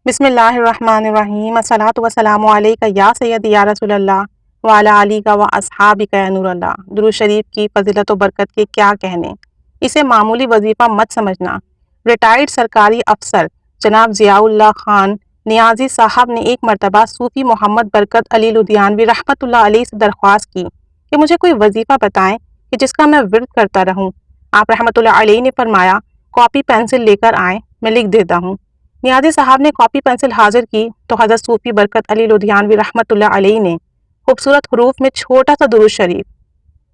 بسم اللہ الرحمن الرحیم، الصلاۃ والسلام علیک یا سیدی یا رسول اللہ وعلی آلہ و اصحابہ یا نور اللہ۔ درود شریف کی فضیلت و برکت کے کیا کہنے، اسے معمولی وظیفہ مت سمجھنا۔ ریٹائرڈ سرکاری افسر جناب ضیاء اللہ خان نیازی صاحب نے ایک مرتبہ صوفی محمد برکت علی لدھیانوی رحمۃ اللہ علیہ سے درخواست کی کہ مجھے کوئی وظیفہ بتائیں کہ جس کا میں ورد کرتا رہوں۔ آپ رحمۃ اللہ علیہ نے فرمایا، کاپی پینسل لے کر آئیں، میں لکھ دیتا ہوں۔ نیازی صاحب نے کاپی پینسل حاضر کی تو حضرت صوفی برکت علی لدھیانوی رحمۃ اللہ علیہ نے خوبصورت حروف میں چھوٹا سا درود شریف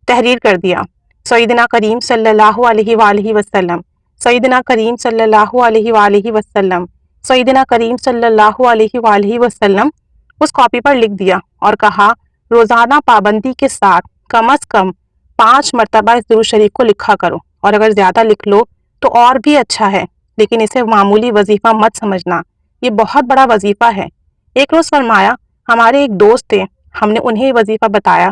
تحریر کر دیا۔ سیدنا کریم صلی اللہ علیہ وآلہ وسلم، سیدنا کریم صلی اللہ علیہ وآلہ وسلم، سیدنا کریم صلی اللہ علیہ وآلہ وسلم اس کاپی پر لکھ دیا اور کہا، روزانہ پابندی کے ساتھ کم از کم 5 مرتبہ اس درود شریف کو لکھا کرو، اور اگر زیادہ لکھ لو تو اور بھی اچھا ہے، لیکن اسے معمولی وظیفہ مت سمجھنا، یہ بہت بڑا وظیفہ ہے۔ ایک روز فرمایا، ہمارے ایک دوست تھے، ہم نے انہیں وظیفہ بتایا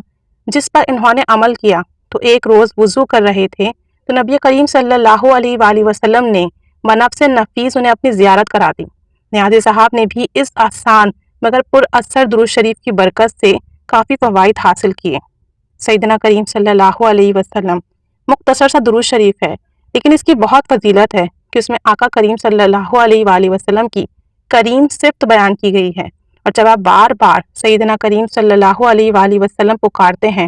جس پر انہوں نے عمل کیا، تو ایک روز وضو کر رہے تھے تو نبی کریم صلی اللہ علیہ وآلہ وسلم نے بنفس نفیس انہیں اپنی زیارت کرا دی۔ نیازی صاحب نے بھی اس آسان مگر پر اثر درود شریف کی برکت سے کافی فوائد حاصل کیے۔ سیدنا کریم صلی اللہ علیہ وسلم مختصر سا درود شریف ہے، لیکن اس کی بہت فضیلت ہے کہ اس میں آقا کریم صلی اللہ علیہ وآلہ وسلم کی کریم صفت بیان کی گئی ہے، اور جب آپ بار بار سیدنا کریم صلی اللہ علیہ وآلہ وسلم پکارتے ہیں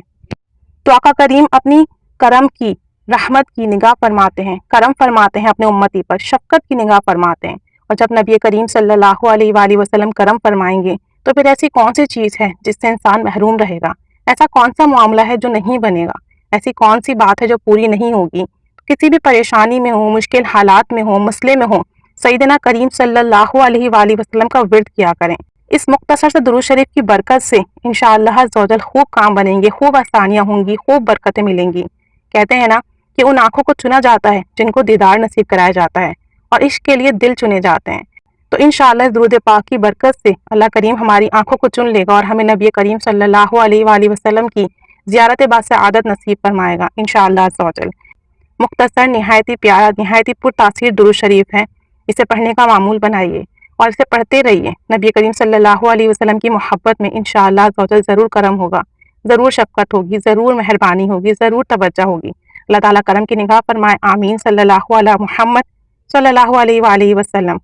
تو آقا کریم اپنی کرم کی، رحمت کی نگاہ فرماتے ہیں، کرم فرماتے ہیں اپنے امتی پر، شفقت کی نگاہ فرماتے ہیں۔ اور جب نبی کریم صلی اللہ علیہ وآلہ وسلم کرم فرمائیں گے تو پھر ایسی کون سی چیز ہے جس سے انسان محروم رہے گا؟ ایسا کون سا معاملہ ہے جو نہیں بنے گا؟ ایسی کون سی بات ہے جو پوری نہیں ہوگی؟ کسی بھی پریشانی میں ہو، مشکل حالات میں ہو، مسئلے میں ہو، سیدنا کریم صلی اللہ علیہ وآلہ وسلم کا ورد کیا کریں۔ اس مختصر سے درود شریف کی برکت سے انشاءاللہ عز و جل خوب کام بنیں گے، خوب آسانیاں ہوں گی، خوب برکتیں ملیں گی۔ کہتے ہیں نا کہ ان آنکھوں کو چنا جاتا ہے جن کو دیدار نصیب کرایا جاتا ہے، اور عشق کے لیے دل چنے جاتے ہیں۔ تو انشاءاللہ اس درود پاک کی برکت سے اللہ کریم ہماری آنکھوں کو چن لے گا اور ہمیں نبی کریم صلی اللہ علیہ وآلہ وسلم کی زیارت باسعادت نصیب فرمائے گا انشاءاللہ عز و جل۔ مختصر، نہایت ہی پیارا، نہایت ہی پر تاثیر درود شریف ہے، اسے پڑھنے کا معمول بنائیے اور اسے پڑھتے رہیے۔ نبی کریم صلی اللہ علیہ وسلم کی محبت میں انشاءاللہ عز و جل ضرور کرم ہوگا، ضرور شفقت ہوگی، ضرور مہربانی ہوگی، ضرور توجہ ہوگی۔ اللہ تعالیٰ کرم کی نگاہ فرمائے، آمین۔ صلی اللہ علیہ محمد صلی اللہ علیہ وآلہ وسلم۔